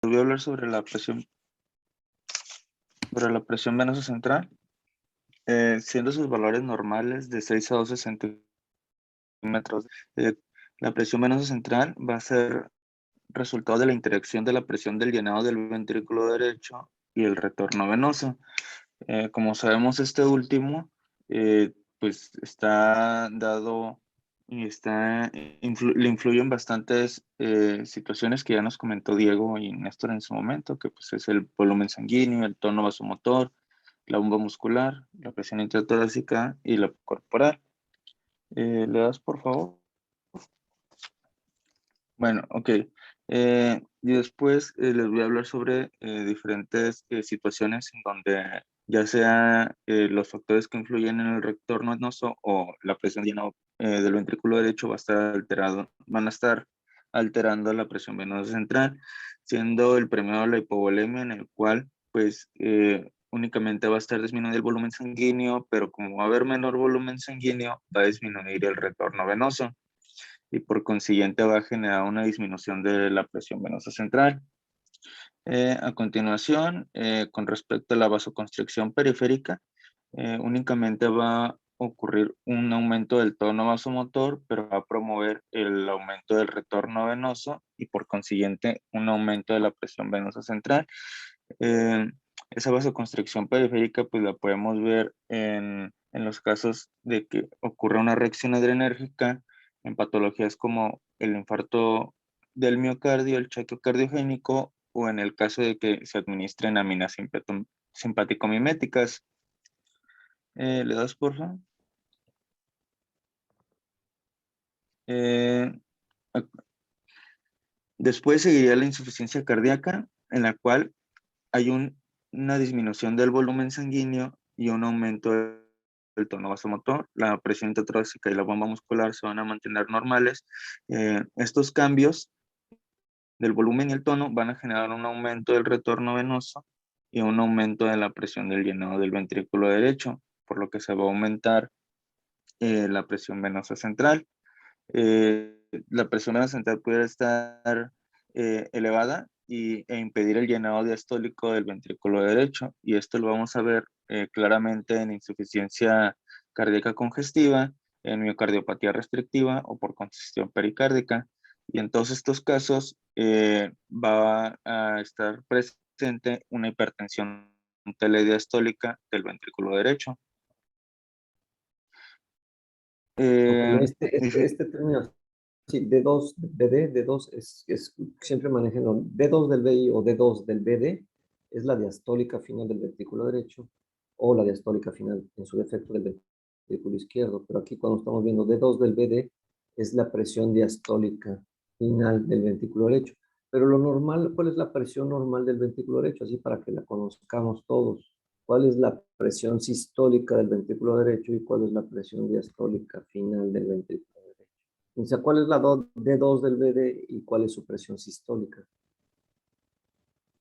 voy a hablar sobre la presión venosa central, siendo sus valores normales de 6 a 12 centímetros. La presión venosa central va a ser resultado de la interacción de la presión del llenado del ventrículo derecho y el retorno venoso. Como sabemos, este último, pues está dado y le influyen bastantes situaciones que ya nos comentó Diego y Néstor en su momento, que pues es el volumen sanguíneo, el tono vasomotor, la bomba muscular, la presión intratorácica y la corporal. ¿Le das, por favor? Bueno, ok. Y después les voy a hablar sobre diferentes situaciones en donde ya sea los factores que influyen en el retorno venoso o la presión del ventrículo derecho van a estar alterando la presión venosa central, siendo el primero la hipovolemia, en el cual pues únicamente va a estar disminuyendo el volumen sanguíneo, pero como va a haber menor volumen sanguíneo, va a disminuir el retorno venoso y por consiguiente va a generar una disminución de la presión venosa central. A continuación, con respecto a la vasoconstricción periférica, únicamente va a ocurrir un aumento del tono vasomotor, pero va a promover el aumento del retorno venoso y por consiguiente un aumento de la presión venosa central. Eh, Esa vasoconstricción periférica pues la podemos ver en los casos de que ocurre una reacción adrenérgica en patologías como el infarto del miocardio, el choque cardiogénico o en el caso de que se administren aminas simpático-miméticas. ¿Le das, por favor? Eh, Después seguiría la insuficiencia cardíaca, en la cual hay una disminución del volumen sanguíneo y un aumento del tono vasomotor. La presión intratorácica y la bomba muscular se van a mantener normales. Estos cambios del volumen y el tono van a generar un aumento del retorno venoso y un aumento de la presión del llenado del ventrículo derecho, por lo que se va a aumentar la presión venosa central. La presión venosa central puede estar elevada e impedir el llenado diastólico del ventrículo derecho, y esto lo vamos a ver claramente en insuficiencia cardíaca congestiva, en miocardiopatía restrictiva o por congestión pericárdica. Y en todos estos casos va a estar presente una hipertensión telediastólica del ventrículo derecho. Bueno, Eh, este término, sí, D2, BD, D2 siempre manejan D2 del BI o D2 del BD, es la diastólica final del ventrículo derecho o la diastólica final, en su defecto, del ventrículo izquierdo. Pero aquí cuando estamos viendo D2 del BD, es la presión diastólica final del ventrículo derecho. Pero lo normal, ¿cuál es la presión normal del ventrículo derecho? Así para que la conozcamos todos. ¿Cuál es la presión sistólica del ventrículo derecho y cuál es la presión diastólica final del ventrículo derecho? O sea, ¿cuál es la D2 del BD y cuál es su presión sistólica?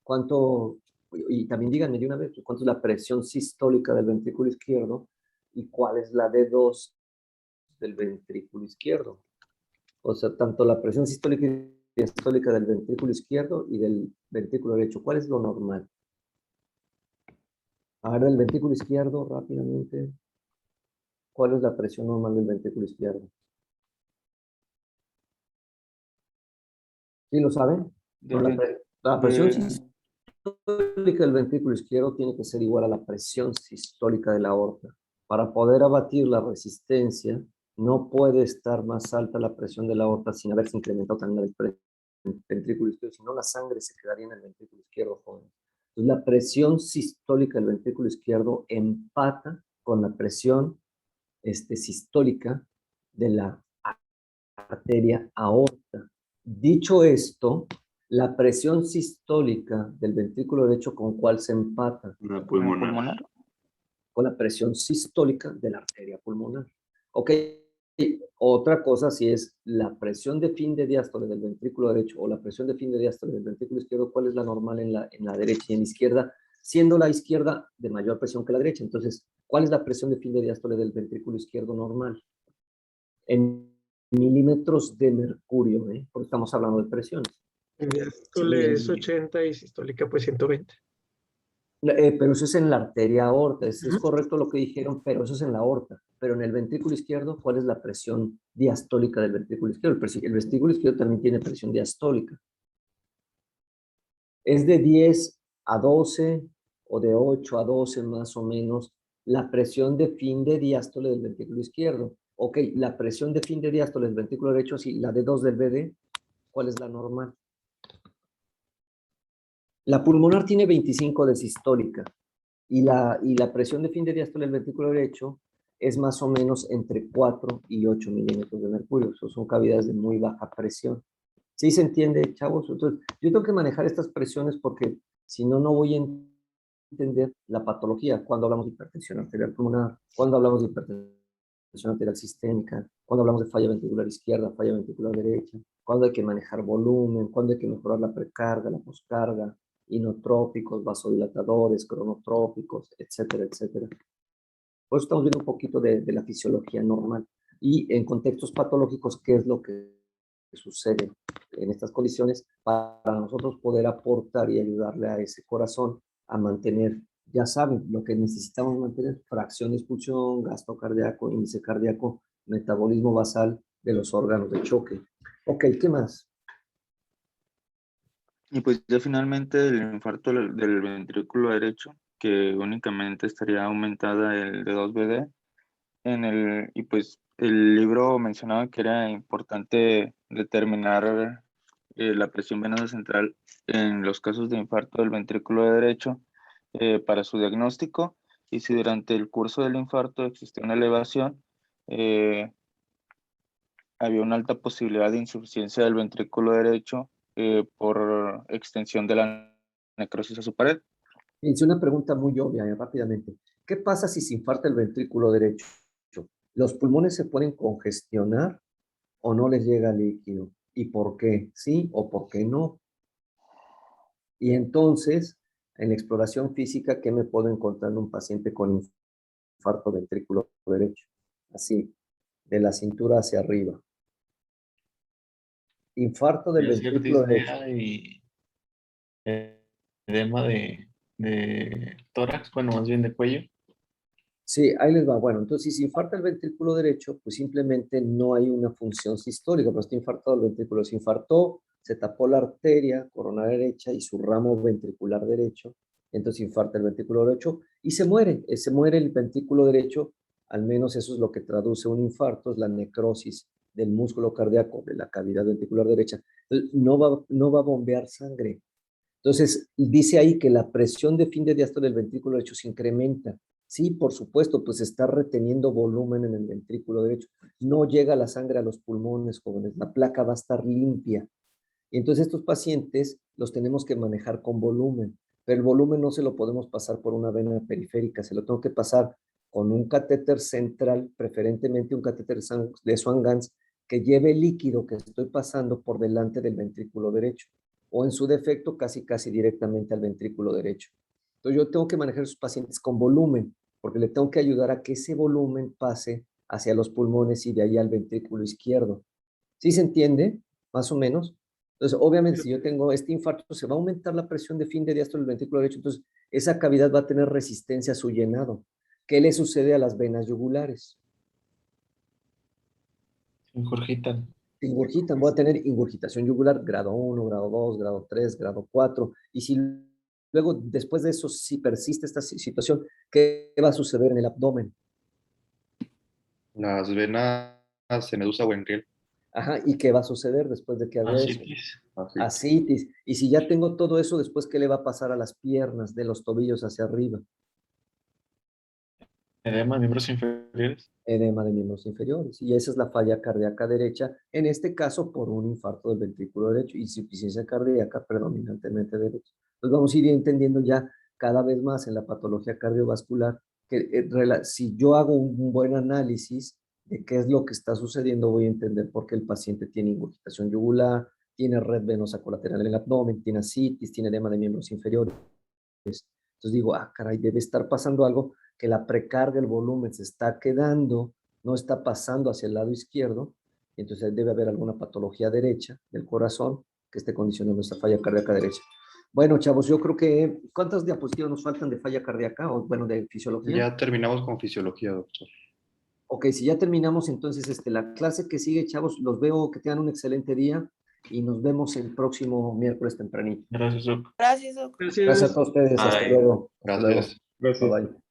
¿Cuánto? Y también díganme de una vez, ¿cuánto es la presión sistólica del ventrículo izquierdo y cuál es la D2 del ventrículo izquierdo? O sea, tanto la presión sistólica y diastólica del ventrículo izquierdo y del ventrículo derecho. ¿Cuál es lo normal? A ver, del ventrículo izquierdo, rápidamente. ¿Cuál es la presión normal del ventrículo izquierdo? ¿Sí lo saben? Bueno, la presión sistólica del ventrículo izquierdo tiene que ser igual a la presión sistólica de la aorta. Para poder abatir la resistencia, no puede estar más alta la presión de la aorta sin haberse incrementado también el ventrículo izquierdo, si no la sangre se quedaría en el ventrículo izquierdo joven. Entonces, la presión sistólica del ventrículo izquierdo empata con la presión sistólica de la arteria aorta. Dicho esto, la presión sistólica del ventrículo derecho, ¿con cuál se empata? La pulmonar. Con la presión sistólica de la arteria pulmonar. Ok, otra cosa si es la presión de fin de diástole del ventrículo derecho o la presión de fin de diástole del ventrículo izquierdo, ¿cuál es la normal en la derecha y en la izquierda? Siendo la izquierda de mayor presión que la derecha. Entonces, ¿cuál es la presión de fin de diástole del ventrículo izquierdo normal? En milímetros de mercurio, porque estamos hablando de presiones. Diástole es 80 y sistólica pues 120. Pero eso es en la arteria aorta, es Ujú. correcto lo que dijeron, pero eso es en la aorta. Pero en el ventrículo izquierdo, ¿cuál es la presión diastólica del ventrículo izquierdo? El ventrículo izquierdo también tiene presión diastólica. Es de 10 a 12 o de 8 a 12 más o menos la presión de fin de diástole del ventrículo izquierdo. Ok, la presión de fin de diástole del ventrículo derecho, sí, la de 2 del BD, ¿cuál es la normal? La pulmonar tiene 25 de sistólica y la presión de fin de diástole del ventrículo derecho es más o menos entre 4 y 8 milímetros de mercurio. Eso son cavidades de muy baja presión. ¿Sí se entiende, chavos? Entonces, yo tengo que manejar estas presiones porque si no, no voy a entender la patología. Cuando hablamos de hipertensión arterial pulmonar, cuando hablamos de hipertensión arterial sistémica, cuando hablamos de falla ventricular izquierda, falla ventricular derecha, cuando hay que manejar volumen, cuando hay que mejorar la precarga, la poscarga, inotrópicos, vasodilatadores, cronotrópicos, etcétera, etcétera. Por eso estamos viendo un poquito de la fisiología normal. Y en contextos patológicos, ¿qué es lo que sucede en estas condiciones para nosotros poder aportar y ayudarle a ese corazón a mantener, ya saben, lo que necesitamos mantener: fracción de expulsión, gasto cardíaco, índice cardíaco, metabolismo basal de los órganos de choque? Ok, ¿qué más? Y pues ya finalmente el infarto del ventrículo derecho, que únicamente estaría aumentada el de 2BD. Y pues el libro mencionaba que era importante determinar la presión venosa central en los casos de infarto del ventrículo derecho para su diagnóstico, y si durante el curso del infarto existía una elevación, eh, había una alta posibilidad de insuficiencia del ventrículo derecho por extensión de la necrosis a su pared. Hice una pregunta muy obvia, rápidamente. ¿Qué pasa si se infarta el ventrículo derecho? ¿Los pulmones se pueden congestionar o no les llega líquido? ¿Y por qué? ¿Sí o por qué no? Y entonces, en la exploración física, ¿qué me puedo encontrar en un paciente con infarto ventrículo derecho? Así, de la cintura hacia arriba. Infarto del Es cierto, ventrículo derecho. disnea y edema de tórax, bueno, más bien de cuello. Sí, ahí les va. Bueno, entonces, si se infarta el ventrículo derecho, pues simplemente no hay una función sistólica, pero está infartado el ventrículo. Se infartó, se tapó la arteria coronaria derecha y su ramo ventricular derecho, entonces infarta el ventrículo derecho y se muere. Se muere el ventrículo derecho, al menos eso es lo que traduce un infarto, es la necrosis del músculo cardíaco de la cavidad ventricular derecha. Entonces, no va a bombear sangre. Entonces, dice ahí que la presión de fin de diástole del ventrículo derecho se incrementa. Sí, por supuesto, pues está reteniendo volumen en el ventrículo derecho. No llega la sangre a los pulmones, jóvenes. La placa va a estar limpia. Y entonces estos pacientes los tenemos que manejar con volumen, pero el volumen no se lo podemos pasar por una vena periférica, se lo tengo que pasar con un catéter central, preferentemente un catéter de Swan-Ganz, que lleve el líquido que estoy pasando por delante del ventrículo derecho, o en su defecto casi directamente al ventrículo derecho. Entonces yo tengo que manejar a esos pacientes con volumen, porque le tengo que ayudar a que ese volumen pase hacia los pulmones y de ahí al ventrículo izquierdo. ¿Sí se entiende? Más o menos. Entonces, obviamente, si yo tengo este infarto, se va a aumentar la presión de fin de diástole del ventrículo derecho, entonces esa cavidad va a tener resistencia a su llenado. ¿Qué le sucede a las venas yugulares? Ingurgitan. Ingurgitan, voy a tener ingurgitación yugular grado 1, grado 2, grado 3, grado 4, y si luego, después de eso, si persiste esta situación, ¿qué va a suceder en el abdomen? Las venas se medusa o en riel. Ajá, ¿y qué va a suceder después de que haga eso? Ascitis. Ascitis. Y si ya tengo todo eso, después, ¿qué le va a pasar a las piernas, de los tobillos hacia arriba? Edema de miembros inferiores. Edema de miembros inferiores. Y esa es la falla cardíaca derecha, en este caso por un infarto del ventrículo derecho, insuficiencia cardíaca predominantemente derecha. Entonces vamos a ir entendiendo ya cada vez más en la patología cardiovascular que si yo hago un buen análisis de qué es lo que está sucediendo, voy a entender por qué el paciente tiene ingurgitación yugular, tiene red venosa colateral en el abdomen, tiene ascitis, tiene edema de miembros inferiores. Entonces digo, caray, debe estar pasando algo, que la precarga, el volumen se está quedando, no está pasando hacia el lado izquierdo, y entonces debe haber alguna patología derecha del corazón que esté condicionando esta falla cardíaca derecha. Bueno, chavos, yo creo que, ¿cuántas diapositivas nos faltan de falla cardíaca o, bueno, de fisiología? Ya terminamos con fisiología, doctor. Ok, si ya terminamos, entonces la clase que sigue, chavos, los veo que tengan un excelente día y nos vemos el próximo miércoles tempranito. Gracias, Doc. Gracias, doctor. Gracias a todos ustedes, hasta Bye. luego. Hasta luego. Gracias. Gracias. Bye bye.